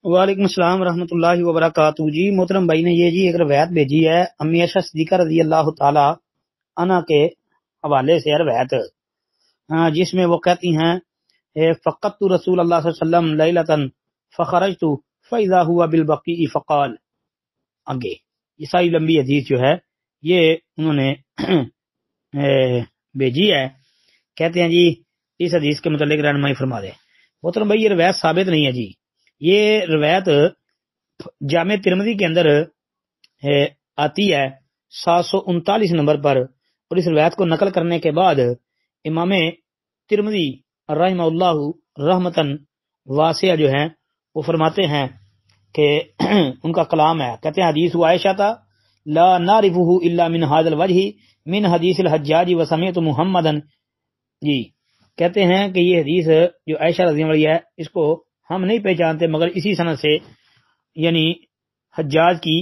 وعلیکم السلام ورحمۃ اللہ وبرکاتہ۔ جی محترم بھائی نے یہ ایک روایت بھیجی ہے امی عائشہ صدیقہ رضی اللہ تعالی عنہ کے حوالے سے روایت، جس میں وہ کہتی ہیں فقدت رسول اللہ صلی اللہ علیہ وسلم لیلۃ فخرجت فاذا هو بالبقیع فقال۔ آگے یہ ساری لمبی حدیث جو ہے یہ انہوں نے بھیجی ہے، کہتے ہیں جی اس حدیث کے متعلق رہنمائی فرما دیں۔ محترم بھائی یہ روایت ثابت نہیں ہے جی، یہ روایت جامع ترمذی کے اندر آتی ہے 739 نمبر پر، اور اس روایت کو نقل کرنے کے بعد امام ترمذی رحمہ اللہ رحمتاً واسعہ جو ہیں وہ فرماتے ہیں کہ ان کا کلام ہے، کہتے ہیں حدیث عائشہ لا نعرفه الا من هذا الوجه من حدیث الحجاج وسمعت محمدا۔ جی کہتے ہیں کہ یہ حدیث جو عائشہ رضی اللہ عنہا ہے اس کو ہم نہیں پہچانتے مگر اسی سند سے، یعنی حجاج کی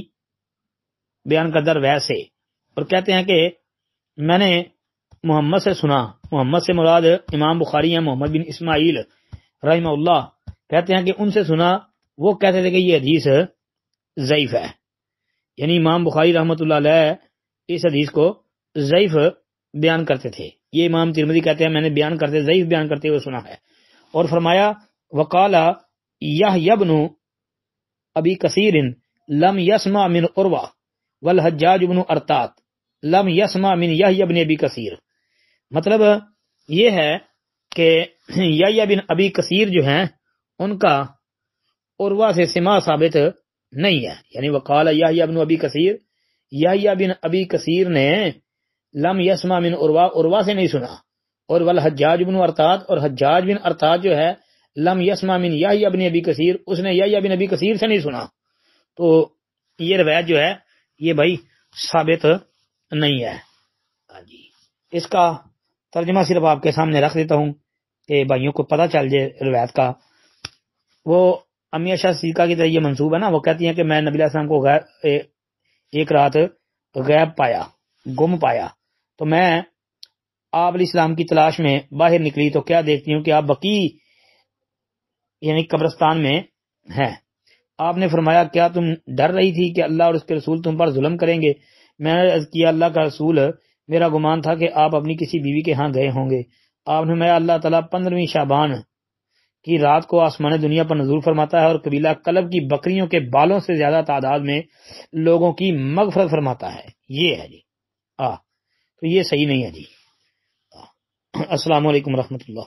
بیان کردہ روایت سے، اور کہتے ہیں کہ میں نے محمد سے سنا، محمد سے مراد امام بخاری ہیں محمد بن اسماعیل رحمہ اللہ، کہتے ہیں کہ ان سے سنا، وہ کہتے تھے کہ یہ حدیث ضعیف ہے، یعنی امام بخاری رحمۃ اللہ علیہ اس حدیث کو ضعیف بیان کرتے تھے، یہ امام ترمذی کہتے ہیں میں نے بیان کرتے ضعیف بیان کرتے ہوئے سنا ہے، اور فرمایا وقال یحیی بن ابی کثیر لم یسمع من عروہ والحجاج بن ارطاط لم یسمع من یحیی بن ابی کثیر۔ مطلب یہ ہے کہ یحیی بن ابی کثیر جو ہیں ان کا عروہ سے سماع ثابت نہیں ہے، یعنی وقال یحیی بن ابی کثیر، یحیی بن ابی کثیر نے لم یسمع من عروہ سے نہیں سنا، اور والحجاج بن ارطاط، اور حجاج بن ارطاط جو ہے لم یسمع من یحیی بن ابی کثیر، اس نے یحیی بن ابی کثیر سے نہیں سنا، تو یہ روایت جو ہے یہ بھائی ثابت نہیں ہے۔ جی اس کا ترجمہ صرف آپ کے سامنے رکھ دیتا ہوں کہ بھائیوں کو پتہ چل جائے روایت کا۔ وہ امی عائشہ صدیقہ کی طرح یہ منسوب ہے نا، وہ کہتی ہیں کہ میں نبی علیہ السلام کو ایک رات غیب پایا، گم پایا، تو میں آپ علیہ السلام کی تلاش میں باہر نکلی تو کیا دیکھتی ہوں کہ آپ بقیع یعنی قبرستان میں ہیں۔ آپ نے فرمایا کیا تم ڈر رہی تھی کہ اللہ اور اس کے رسول تم پر ظلم کریں گے؟ میں نے عرض کیا اللہ کا رسول میرا گمان تھا کہ آپ اپنی کسی بیوی کے ہاں گئے ہوں گے۔ آپ نے فرمایا اللہ تعالیٰ 15ویں شعبان کی رات کو آسمان دنیا پر نزول فرماتا ہے اور قبیلہ کلب کی بکریوں کے بالوں سے زیادہ تعداد میں لوگوں کی مغفرت فرماتا ہے۔ یہ ہے جی تو یہ صحیح نہیں ہے جی۔ السلام علیکم ورحمۃ اللہ۔